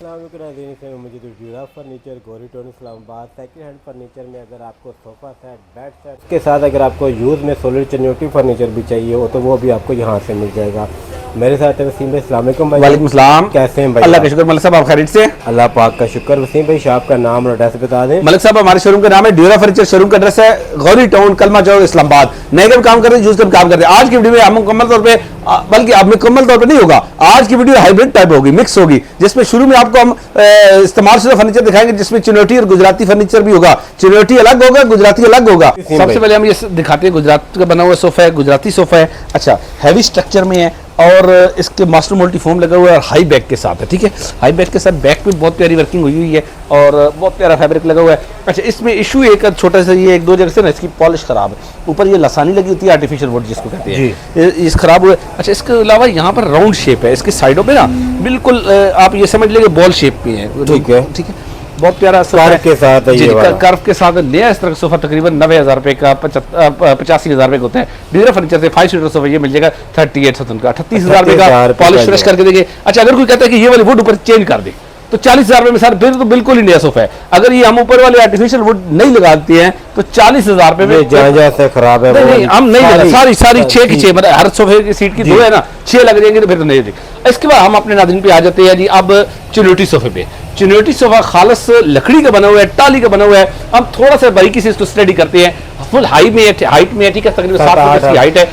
Furniture Gauri town Islamabad second hand furniture में अगर आपको सोफा सेट बेड सेट के साथ अगर आपको यूज़ में सोलिड चन्योटी फर्नीचर भी चाहिए हो तो वो भी आपको यहाँ से मिल जाएगा। मेरे साथ है वसीम भाई। अस्सलाम वालेकुम भाई। वालेकुम सलाम। कैसे हैं भाई? अल्लाह का शुक्र। मलिक साहब आप खैरियत से? अल्लाह पाक का शुक्र। वसीम भाई शॉप का नाम और एड्रेस बता दें। मलिक साहब हमारे शोरूम का नाम है ड्यूरा फर्नीचर। शोरूम का एड्रेस है गौरी टाउन कलमा चौक इस्लामाबाद। नए का भी काम कर रहे हैं, यूज का भी काम कर रहे हैं। आज की वीडियो में हम मुकम्मल तौर पे, बल्कि अब मुकम्मल तौर पे नहीं होगा, आज की वीडियो हाइब्रिड टाइप होगी, मिक्स होगी, जिसमें शुरू में आपको हम इस्तेमाल शुदा फर्नीचर दिखाएंगे जिसमें चिनोटी और गुजराती फर्नीचर भी होगा। चिनोटी अलग होगा, गुजराती अलग होगा। सबसे पहले हम ये दिखाते हैं गुजरात का बना हुआ सोफा है, गुजराती सोफा है। अच्छा, हैवी स्ट्रक्चर में है और इसके मास्टर मोल्टी फोम लगा हुआ है और हाई बैक के साथ है। ठीक है, हाई बैक के साथ बैक पे बहुत प्यारी वर्किंग हुई हुई है और बहुत प्यारा फैब्रिक लगा हुआ है। अच्छा, इसमें इशू एक छोटा सा ये एक दो जगह से ना इसकी पॉलिश खराब है। ऊपर ये लसानी लगी होती है, आर्टिफिशियल वुड जिसको कहते हैं, इस खराब हुआ है। अच्छा, इसके अलावा यहाँ पर राउंड शेप है, इसकी साइडों पे ना बिल्कुल आप ये समझ लेंगे बॉल शेप में है। ठीक है, ठीक है, बहुत प्यारा कर्व के साथ है, ये कर्व के साथ नया इस तरह का सोफा तकरीबन 90,000 रुपए का 85,000 रुपए का होता है। ड्यूरा फर्नीचर से 5 सीटर सोफा ये मिल जाएगा 38,000 का, 38,000 रुपए का पॉलिश फ्रेश करके देंगे। अच्छा, अगर कोई कहता है कि ये वाली वुड ऊपर चेंज कर दे तो 40,000 रुपए में सर फिर तो बिल्कुल ही नया सोफा है। अगर ये हम ऊपर वाले आर्टिफिशियल वुड नहीं लगाते हैं तो 40,000 रुपए में जहाँ से खराब है नहीं, हम नहीं लगा सारी 6 की 6, मतलब हर सोफे की सीट की 2 है ना, 6 लग जाएंगे तो फिर तो नहीं देख। इसके बाद हम अपने नाज़रीन पे आ जाते हैं जी। अब चिनोटी सोफे पे, चिनोटी सोफा खालस लकड़ी का बना हुआ है, टाली का बना हुआ है। हम थोड़ा सा बारीकी से इसको स्टडी करते हैं। फुल हाइट में है, ठीक है, तकरीबन 7 फुट की हाइट है,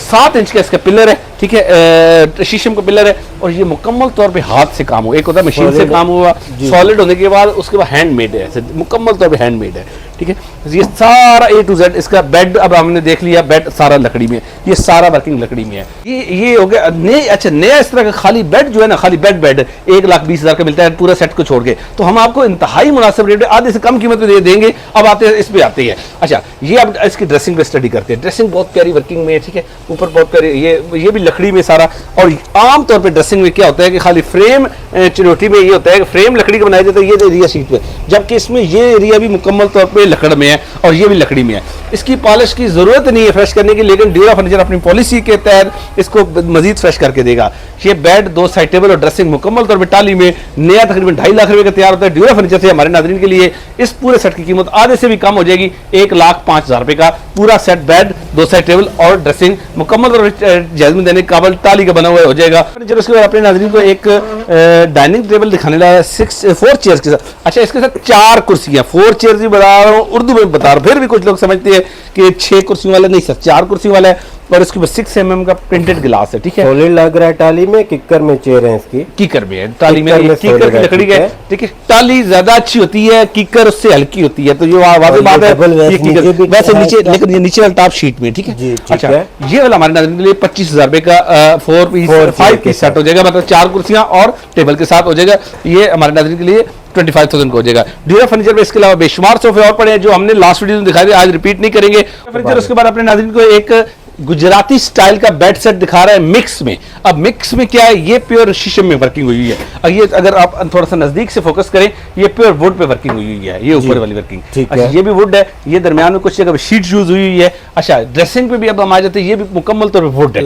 7 इंच का इसका पिलर है। ठीक है, शीशम का पिलर है और ये मुकम्मल तौर पे हाथ से काम हुआ। एक होता है मशीन से काम हुआ, सॉलिड होने के बाद उसके बाद हैंडमेड है, मुकम्मल तौर पे हैंडमेड है। ठीक है, ये सारा A to Z इसका बेड, अब हमने देख लिया बेड सारा लकड़ी में, ये सारा वर्किंग लकड़ी में है। ये हो गया नए। अच्छा, नया इस तरह का खाली बेड जो है ना, खाली बेड 1,20,000 का मिलता है पूरा सेट को छोड़ के, तो हम आपको इंतहाई मुनासिब रेट आधे से कम कीमत में दे देंगे। अब आते हैं इस पे आते हैं। अच्छा, ये अब इसकी ड्रेसिंग पे स्टडी करते हैं। ड्रेसिंग बहुत प्यारी वर्किंग में है। ठीक है, ऊपर बहुत प्यारी, ये भी लकड़ी में सारा। और आम तौर पे ड्रेसिंग में क्या होता है कि खाली फ्रेम, चिनोटी में ये होता है कि फ्रेम लकड़ी का बनाया जाता है, ये एरिया शीट पे, जबकि इसमें ये एरिया भी मुकम्मल तौर पे लकड़ में है और ये भी लकड़ी में है। इसकी पॉलिश की जरूरत नहीं है फ्रेश करने की, लेकिन ड्यूरा फर्नीचर अपनी पॉलिसी के तहत इसको मजीद फ्रेश करके देगा। ये बेड 2 साइड टेबल और ड्रेसिंग मुकम्मल तौर पे टाली में नया तकरीबन 2.5 लाख रुपए का तैयार होता है। ड्यूरा फर्नीचर से हमारे नाज़रीन के लिए इस पूरे सेट की कीमत आधे से भी कम हो जाएगी, 1,05,000 रुपए का पूरा सेट, बेड 2 साइड टेबल और ड्रेसिंग मुकम्मल तौर पर जायज़ देने काबल टाली का बना हुआ हो जाएगा। फर्नीचर उसके बाद अपने नाज़रीन को एक डाइनिंग टेबल दिखाने लगा 4 चेयर्स के साथ। अच्छा, इसके साथ 4 कुर्सियां, 4 चेयर्स ही बता रहा हूँ, उर्दू में बता रहा हूँ, फिर भी कुछ लोग समझते हैं कि 6 कुर्सियों वाला नहीं सर, 4 कुर्सी वाला है और इसके बाद 6 mm का प्रिंटेड ग्लास है। ठीक है, सॉलिड लग रहा है टाली में, किकर में चेयर है इसकी, किकर में है, टाली में किकर की लकड़ी है। ठीक है, टाली ज्यादा अच्छी होती है, किकर उससे हल्की होती है, तो ये वाज़ेह बात है। वैसे नीचे, लेकिन ये नीचे वाला टॉप शीट में। ठीक है, अच्छा, ये वाला हमारे नाज़रीन के लिए 25,000 रुपए का 5 पीस सेट हो जाएगा, मतलब 4 कुर्सियां और टेबल के साथ हो जाएगा। ये हमारे नाज़रीन के लिए 25,000 का हो जाएगा। ड्यूरा फर्नीचर में इसके अलावा बेशुमार सोफे और पड़े हैं जो हमने लास्ट वीडियो में दिखाई दिए, आज रिपीट नहीं करेंगे। फर्नीचर उसके बाद अपने नाज़रीन को एक गुजराती स्टाइल का बेड सेट दिखा रहा है मिक्स में। अब मिक्स में क्या है, ये प्योर शीशम में वर्किंग हुई है। अब ये अगर आप थोड़ा सा नजदीक से फोकस करें, ये प्योर वुड पे वर्किंग हुई हुई है, ये ऊपर वाली वर्किंग। अच्छा, ये भी वुड है, ये दरमियान में कुछ जगह शीट यूज हुई हुई है। अच्छा, ड्रेसिंग पे भी अब हम आ जाते हैं, ये भी मुकम्मल तौर पर वुड है,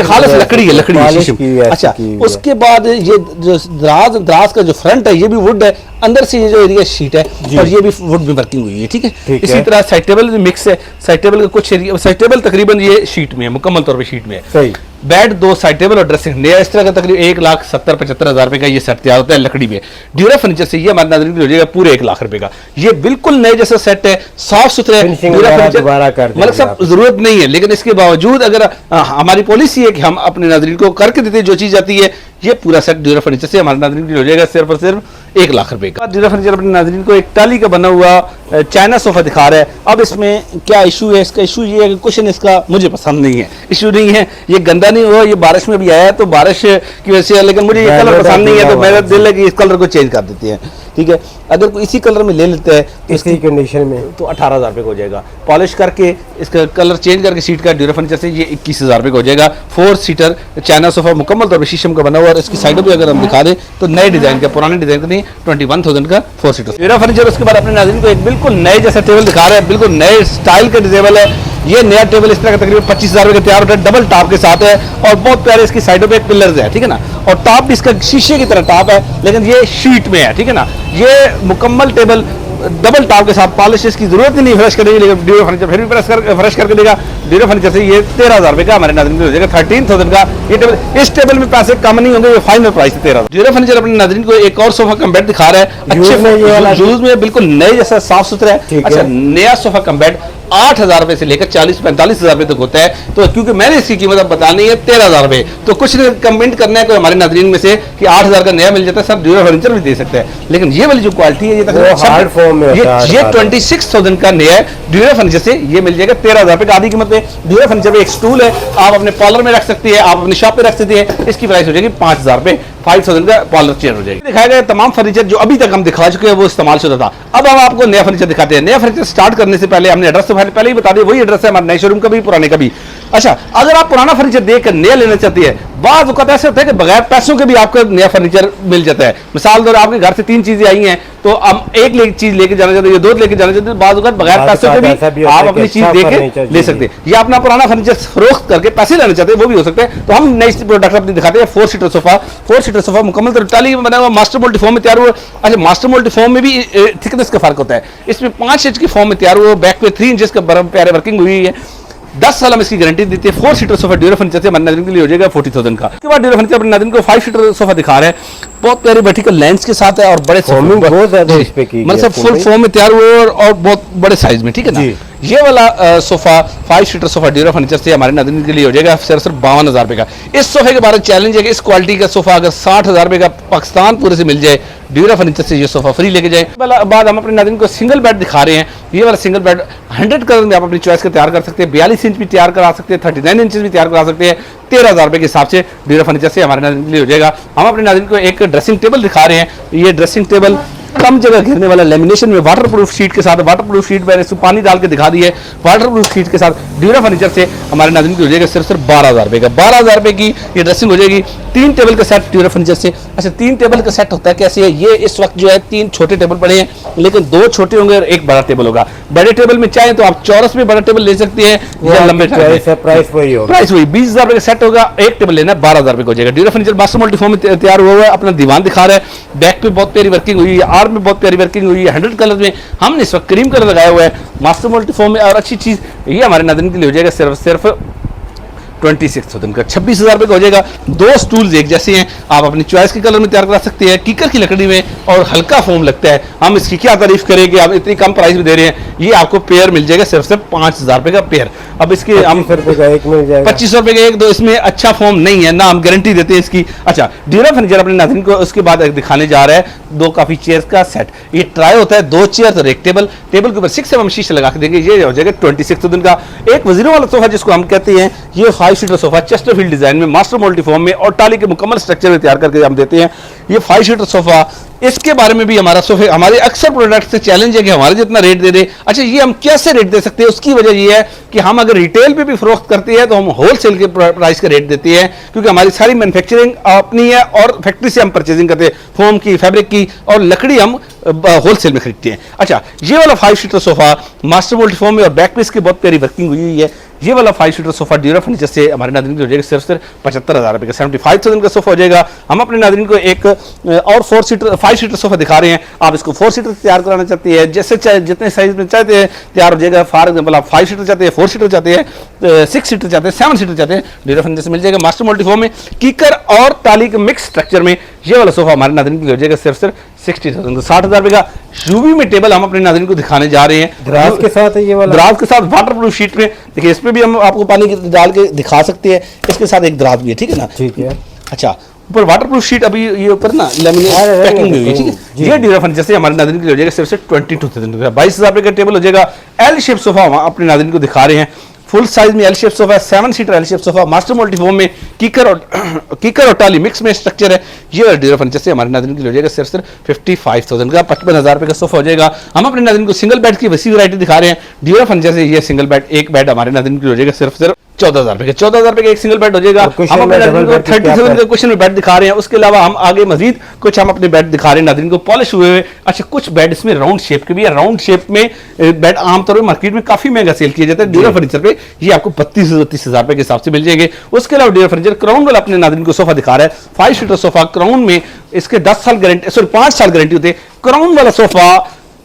खालिस लकड़ी है, लकड़ी शीशम। अच्छा, उसके बाद ये जो दराज का जो फ्रंट है ये भी वुड है, अंदर से ये जो एरिया शीट है और ये भी वुड में वर्किंग हुई है। ठीक है, इसी तरह साइड टेबल मिक्स है, साइड टेबल का कुछ एरिया, साइड टेबल तकरीबन ये शीट में है, मुकम्मल तौर पे शीट में है। सही, बेड 2 साइड टेबल और ड्रेसिंग नया इस तरह का तकरीबन 1,70,75,000 रुपए का ये सेट तैयार होता है लकड़ी में। ड्यूरा फर्नीचर से ये हमारे नाज़रीन हो जाएगा पूरे 1 लाख रुपए का। ये बिल्कुल नए जैसा सेट है, साफ सुथरा। मतलब सब जरूरत नहीं है, लेकिन इसके बावजूद अगर हमारी पॉलिसी है कि हम अपने नाज़रीन को करके देते हैं जो चीज आती है, ये पूरा सेट ड्यूरा फर्नीचर से हमारे नाज़रीन के लिए हो जाएगा सिर्फ और सिर्फ 1 लाख रुपए का। ड्यूरा फर्नीचर अपने नाज़रीन को एक टाली का बना हुआ चाइना सोफा दिखा रहा है। अब इसमें क्या इशू है, इसका इशू ये है कि क्वेश्चन इसका मुझे पसंद नहीं है, इशू नहीं है, ये गंदा नहीं हुआ, ये बारिश में भी आया है तो बारिश की वजह से, लेकिन मुझे ये कलर पसंद नहीं है तो मेरा दिल है कि इस कलर को चेंज कर देते हैं। ठीक है, अगर कोई इसी कलर में ले लेते हैं इसकी कंडीशन में तो 18,000 रुपए का हो जाएगा। पॉलिश करके इसका कलर चेंज करके सीट का ड्यूरा फर्नीचर से ये 21,000 रुपए का हो जाएगा। 4 सीटर चाइना सोफा मुकम्मल तौर पर शीशम का बना हुआ और इसकी साइडों भी अगर हम दिखा दें तो नए डिजाइन का, पुराने डिजाइन का नहीं, 21,000 का 4 सीटर ड्यूरा फर्नीचर। उसके बाद अपने नाज़रीन को एक बिल्कुल नए जैसा टेबल दिखा रहे हैं, बिल्कुल नए स्टाइल का टेबल है। ये नया टेबल इस तरह का तकरीबन 25,000 रुपए का तैयार होता है, डबल टॉप के साथ है और बहुत प्यारे इसकी साइडों पे पिलर्स है, ठीक है ना। और टॉप भी इसका शीशे की तरह टॉप है, लेकिन ये शीट में है, ठीक है ना। ये मुकम्मल टेबल डबल टॉप के साथ, पॉलिश इसकी जरूरत ही नहीं फ्रेश करने की, लेकिन ड्यूरो फर्नीचर फिर भी फ्रेश करके देगा। ड्यूरो फर्नीचर से ये 13,000 रुपए का हमारे नाज़रीन को हो जाएगा, 13,000 का ये टेबल। इस टेबल में पैसे कम नहीं होंगे, ये फाइनल प्राइस है 13,000। ड्यूरो फर्नीचर अपने नाज़रीन को एक और सोफा कम बेड दिखा रहा है, अच्छे यूज में बिल्कुल नए जैसा साफ सुथरा है। अच्छा, नया सोफा कम बेड 8,000 रुपए से लेकर 40-45,000 रुपए तक होता है। तो क्योंकि मैंने इसकी कीमत अब बतानी है 13,000 रुपए, तो कुछ ने कमेंट करना है कोई हमारे नाज़रीन में से कि 8,000 का नया मिल जाता है, सब ड्यूरो फर्नीचर भी दे सकते हैं। लेकिन ये वाली जो क्वालिटी है ये हार्ड फॉर्म में ये 26,000 का नया है ड्यूरो फर्नीचर से, ये मिल जाएगा 13,000 रुपए का आधी कीमत पे। ड्यूरो फर्नीचर पे एक स्टूल है, आप अपने पार्लर में रख सकते हैं, आप अपनी शॉप पे रख सकते हैं। इसकी प्राइस हो जाएगी 5,000 रुपए, 5,000 का पार्लर चेयर हो जाएगी। दिखाया गया तमाम फर्नीचर जो अभी तक हम दिखा चुके हैं वो इस्तेमाल शुदा था। अब हम आपको नया फर्नीचर दिखाते हैं। नया फर्नीचर स्टार्ट करने से पहले हमने एड्रेस तो पहले ही बता दिया, वही एड्रेस है हमारे नए शोरूम का भी, पुराने का भी। अच्छा, अगर आप पुराना फर्नीचर देखकर नया लेना चाहती है, बाज़ वक़्त ऐसे होता है कि बगैर पैसों के भी आपको नया फर्नीचर मिल जाता है। मिसाल तौर आपके घर से 3 चीजें आई हैं, तो हम एक चीज लेके जाना चाहते हैं, 2 लेके जाना चाहते हैं, बाज़ वक़्त बगैर पैसों के भी आप अपनी चीज देके ले सकते हैं। या अपना पुराना फर्नीचर फरोख्त करके पैसे लेना चाहते हैं, वो भी हो सकते हैं। तो हम नई प्रोडक्ट अपनी दिखाते हैं। 4 सीटर सोफा, 4 सीटर सोफा मुकम्मल तौर टाली में बना हुआ, मास्टर मोल्टी फॉर्म में तैयार हुआ। अच्छा, मास्टर मोल्टी फॉर्म में भी थिकनेस का फर्क होता है। इसमें 5 इंच की फॉर्म में तैयार हुआ, बैक पे 3 इंच का बड़ा प्यारे वर्किंग हुई है। 10 साल हम इसकी गारंटी देते हैं। 4 सीटर सोफा ड्यूरो फर्नीचर से हमारे नाज़रीन के लिए हो जाएगा 40,000 का। उसके बाद ड्यूरो फर्नीचर अपने नाज़रीन को 5 सीटर सोफा दिखा रहे हैं, बहुत प्यारी वर्टिकल लेंस के साथ है और बड़े बहुत ज्यादा इस पे की मतलब फुल फॉर्म में तैयार हुए और बहुत बड़े साइज में, ठीक है ना। ये वाला sofa 5 seater sofa Duro furniture से हमारे नाज़रीन के लिए हो जाएगा सिर्फ 52,000 रुपए का। इस सोफे के बारे में चैलेंज है कि इस क्वालिटी का सोफा अगर 60,000 रुपए का पाकिस्तान पूरे से मिल जाए, ड्यूरो फर्नीचर से ये सोफा फ्री लेके जाए। बाद हम अपने नाज़रीन को सिंगल बेड दिखा रहे हैं। ये वाला सिंगल बेड 100 कलर में आप अपनी चॉइस का तैयार कर सकते हैं, 42 इंच भी तैयार करा सकते हैं, 39 इंच भी तैयार करा सकते हैं। 13,000 रुपए के हिसाब से ड्यूरो फर्नीचर से हमारे नाज़रीन के लिए हो जाएगा। हम अपने नाज़रीन को एक ड्रेसिंग टेबल दिखा रहे हैं। ये ड्रेसिंग टेबल कम जगह घेरने वाला लेमिनेशन में वाटरप्रूफ शीट के साथ, वाटरप्रूफ शीट मैंने इसमें पानी डाल के दिखा दी है, वाटरप्रूफ शीट के साथ ड्यूरो फर्नीचर से हमारे नाज़रीन की हो जाएगा सिर्फ 12,000 रुपए का। 12,000 रुपए की ये ड्रेसिंग हो जाएगी। 3 टेबल का सेट ड्यूरो फर्नीचर से। अच्छा, 3 टेबल का सेट होता है कैसे है, ये इस वक्त जो है 3 छोटे टेबल पड़े हैं, लेकिन 2 छोटे होंगे और 1 बड़ा टेबल होगा। बड़े टेबल में चाहे तो आप चौरस में बड़ा टेबल ले सकते हैं या लंबे प्राइस वही होगा, प्राइस वही 20,000 रुपए का सेट होगा। 1 टेबल लेना 12,000 रुपए का हो जाएगा। Duro furniture master molty foam में तैयार हुआ है, अपना दीवान दिखा रहा है। बैक पे बहुत प्यारी वर्किंग हुई है, आर्म में बहुत प्यारी वर्किंग हुई है। 100 कलर में हमने इस वक्त क्रीम कलर लगाया हुआ है मास्टर मोल्टी फॉर्म में। और अच्छी चीज ये हमारे नाज़रीन के लिए हो जाएगा सिर्फ 26,000 का, 26,000 रुपए का हो जाएगा। 2 स्टूल्स एक जैसे हैं, आप अपनी चॉइस के कलर में तैयार करा सकते हैं, कीकर की लकड़ी में और हल्का फोम लगता है। हम इसकी क्या तारीफ करेंगे, आप इतनी कम प्राइस में दे रहे हैं। ये आपको पेयर मिल जाएगा सिर्फ 5,000 रुपए का पेयर। अब इसके हम 25 रुपए का एक मिल जाएगा, 25 रुपए का एक। दो इसमें अच्छा फॉर्म नहीं है ना, हम गारंटी देते हैं इसकी। अच्छा, ड्यूरो फर्नीचर अपने नाज़रीन को उसके बाद दिखाने जा रहा है 2 काफी चेयर्स का सेट। ये ट्राई होता है, 2 चेयर और 1 टेबल। टेबल के ऊपर 6 mm शीशे लगा के देंगे, ये हो जाएगा 26,000 का। एक वजीरों वाला सोफा जिसको हम कहते हैं, ये 5 सीटर सोफा चेस्टरफील्ड डिजाइन में मास्टर मोल्टी फॉर्म में और टाली के मुकम्मल स्ट्रक्चर में तैयार करके हम देते हैं। ये 5 सीटर सोफा, इसके बारे में भी हमारा सोफे हमारे अक्सर प्रोडक्ट से चैलेंज है कि हमारे जितना रेट दे दे। अच्छा, ये हम कैसे रेट दे सकते हैं, उसकी वजह ये है कि हम अगर रिटेल पे भी फरोख्त करते हैं तो हम होलसेल के प्राइस का रेट देते हैं, क्योंकि हमारी सारी मैन्युफैक्चरिंग अपनी है और फैक्ट्री से हम परचेजिंग करते हैं, फोम की, फैब्रिक की, और लकड़ी हम होलसेल में खरीदते हैं। अच्छा, ये वाला 5 seater sofa master molty foam में और बैक पे इसकी बहुत प्यारी वर्किंग हुई है। ये वाला 5 सीटर सोफा ड्यूरो फर्नीचर से हमारे नाज़रीन को हो जाएगा सिर्फ 75,000 रुपए का, 75,000 का सोफा हो जाएगा। हम अपने नाज़रीन को एक और 5 सीटर सोफा दिखा रहे हैं। आप इसको 4 सीटर तैयार कराना चाहते हैं, जैसे चाहे जितने साइज में चाहते हैं तैयार हो जाएगा। फॉर एग्जाम्पल आप 5 सीटर चाहते हैं, 4 सीटर चाहते हैं, 6 सीटर चाहते हैं, 7 सीटर चाहते हैं, ड्यूरो फर्नीचर से मिल जाएगा मास्टर मोल्टी फॉर्म में, कीकर और टाली के मिक्स स्ट्रक्चर में। ये वाला सोफा हमारे नाज़रीन के लिए हो जाएगा सिर्फ 60,000 का, 60,000 रुपए का। यूवी में टेबल हम अपने नाज़रीन को दिखाने जा रहे हैं, दराज के साथ है ये वाला, दराज के साथ वाटरप्रूफ शीट में। देखिए, इसमें भी हम आपको पानी डाल के दिखा सकते हैं, इसके साथ एक दराज भी है, ठीक है ना। ठीक है। अच्छा, ऊपर वाटरप्रूफ शीट अभी ये ऊपर ना लेमिनेट पैकिंग हुई है, ठीक है। ये ड्यूरो फर्नीचर से हमारे नाज़रीन के लिए हो जाएगा सिर्फ 22,000 का, 22,000 रुपए का टेबल हो जाएगा। एल शेप सोफा हम अपने नाज़रीन को दिखा रहे हैं, फुल साइज में L shape sofa, 7 seater L shape sofa, master molty foam में, कीकर और टाली मिक्स में स्ट्रक्चर है। ये ड्यूरो फर्नीचर से हमारे नाज़रीन के लिए हो जाएगा सिर्फ 55,000 का, 55,000 रुपए का सोफा हो जाएगा। हम अपने नाज़रीन को सिंगल बेड की वसी वैरायटी दिखा रहे हैं। ड्यूरो फर्नीचर से ये सिंगल बेड, एक बेड हमारे नाज़रीन के लिए हो जाएगा सिर्फ 14,000 रुपए के 14,000 रुपए का एक सिंगल बेड हो जाएगा। कुशन हम अपने में नाज़रीन डबल को बेड की क्या 37 प्राइस? के क्वेश्चन में बेड दिखा रहे हैं, उसके अलावा हम आगे मजीद कुछ हम अपने बेड दिखा रहे हैं नाज़रीन को पॉलिश हुए हुए। अच्छा, कुछ बेड इसमें राउंड शेप के भी है। राउंड शेप में बेड आमतौर पर मार्केट में काफी महंगा सेल किया जाता है। ड्यूरा फर्नीचर पे ये आपको 32,000 रुपए के हिसाब से मिल जाएंगे। उसके अलावा ड्यूरा फर्नीचर क्राउन वाला अपने नाज़रीन को सोफा दिखा रहा है, 5 सीटर सोफा क्राउन में। इसके 10 साल गारंटी, सॉरी 5 साल गारंटी होते। क्राउन वाला सोफा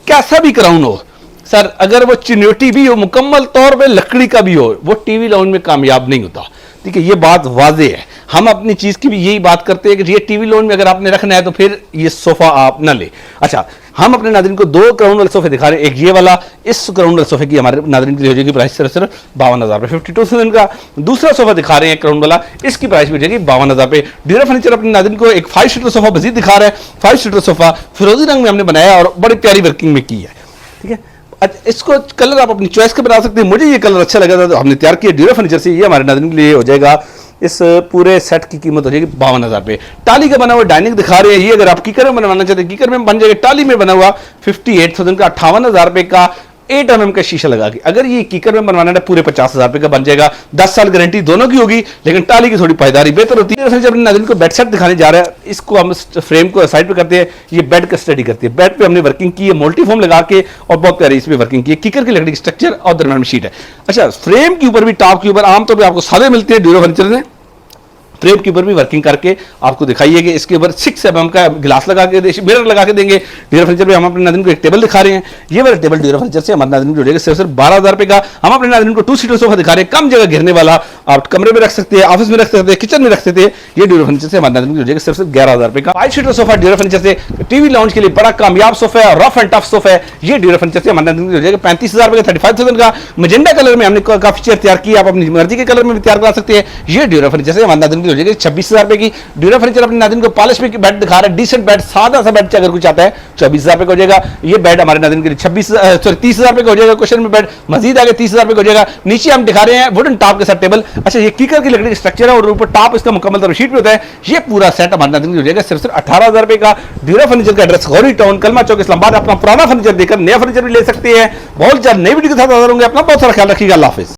कैसा भी क्राउन हो सर, अगर वो चिन्योटी भी हो, मुकम्मल तौर पे लकड़ी का भी हो, वो टीवी लाउंज में कामयाब नहीं होता। ठीक है, ये बात वाजे है। हम अपनी चीज की भी यही बात करते हैं कि ये टीवी लाउंज में अगर आपने रखना है तो फिर ये सोफा आप ना ले। अच्छा, हम अपने नाज़रीन को 2 क्राउन वाले सोफे दिखा रहे हैं। एक ये वाला, इस क्राउन वाले सोफे की हमारे नाज़रीन के लिए हो जाएगी प्राइस सिर्फ 52,000 रुपए, 52,000 का। दूसरा सोफा दिखा रहे हैं क्राउन वाला, इसकी प्राइस भी हो जाएगी 52,000 रुपए। ड्यूरा फर्नीचर अपने नाज़रीन को एक 5 सीटर सोफा मजीद दिखा रहा है। 5 सीटर सोफा फिरोजी रंग में हमने बनाया और बड़ी प्यारी वर्किंग में की है। ठीक है, इसको कलर आप अपनी चॉइस के बना सकते हैं। मुझे ये कलर अच्छा लगा था तो हमने तैयार किया ड्यूरा फर्नीचर से। ये हमारे नाज़रीन के लिए हो जाएगा, इस पूरे सेट की कीमत हो जाएगी 52,000 रुपए। टाली का बना हुआ डाइनिंग दिखा रहे हैं, ये अगर आप कीकर में बनवाना चाहते हैं कीकर में बन जाएगा। टाली में बना हुआ 58,000 का, 58,000 रुपए का 8 mm का शीशा लगा के। अगर ये कीकर में बनवाना है पूरे 50,000 रुपए का बन जाएगा। 10 साल गारंटी दोनों की होगी, लेकिन टाली की थोड़ी पायदारी बेहतर होती है। जब नाज़रीन को बेड सेट दिखाने जा रहा है, इसको हम फ्रेम को साइड पे करते हैं, ये बेड का स्टडी करती है। बेड पे हमने वर्किंग की है मल्टी फोम लगा के और बहुत प्यारी इसमें वर्किंग की है। कीकर की लकड़ी की स्ट्रक्चर और दरम्यान में शीट है। अच्छा, फ्रेम के ऊपर भी, टॉप के ऊपर आमतौर पर आपको सादे मिलते हैं, ड्यूरा फर्नीचर ने फ्रेम के ऊपर भी वर्किंग करके आपको दिखाइए कि इसके ऊपर 6 mm का गिलास लगा के, मिरर लगा के देंगे। ड्यूरा फर्नीचर पे हम अपने नाज़रीन को एक टेबल दिखा रहे हैं। ये वाला टेबल ड्यूरा फर्नीचर से हमारे नाज़रीन को जुड़ेगा सिर्फ 12,000 रुपए का। हम अपने नाज़रीन को 2 सीटर सोफा दिखा रहे हैं, कम जगह घेरने वाला, आप कमरे में रख सकते हैं, ऑफिस में रख सकते हैं, किचन में रख सकते हैं। ये ड्यूरा फर्नीचर से हमारे नाज़रीन को जुड़ेगा सिर्फ 11,000 रुपए का। 5 सीटर सोफा ड्यूरा फर्नीचर से टीवी लाउंज के लिए बड़ा कामयाब सोफा है, रफ एंड टफ सोफा है। ये ड्यूरा फर्नीचर से हमारे नाज़रीन को जुड़ेगा 35,000 रुपए का, 35,000 का। मजेंडा कलर में हमने काफी चेयर तैयार की, आप अपनी मर्जी के कलर में भी तैयार करा सकते हैं। ये ड्यूरा फर्नीचर से हमारे नाज़रीन को जुड़ेगा 26,000 रुपए की। ड्यूरा फर्नीचर अपने नाज़रीन को पॉलिश पे बेड दिखा रहा है, डिसेंट बेड, सादा सा बेड अगर कुछ चाहता है 24,000 रुपए का हो जाएगा। ये बेड हमारे नाज़रीन के लिए 30,000 रुपए का हो जाएगा। क्वेश्चन में बेड मजीद आगे 30,000 रुपए का हो जाएगा। नीचे हम दिखा रहे हैं वुडन टॉप के साथ टेबल। अच्छा, ये कीकर की लकड़ी का स्ट्रक्चर है और ऊपर टॉप इसका मुकम्मल तौर शीट पे होता है। ये पूरा सेट हमारे नाज़रीन को हो जाएगा सिर्फ 18,000 रुपए का। ड्यूरा फर्नीचर का एड्रेस गौरी टाउन, कलमा चौक, इस्लामाबाद। अपना पुराना फर्नीचर देकर नया फर्नीचर भी ले सकते हैं। बहुत जल्द नई वीडियो के साथ हाजिर होंगे। अपना बहुत सारा ख्याल रखिएगा। अल्लाह हाफिज़।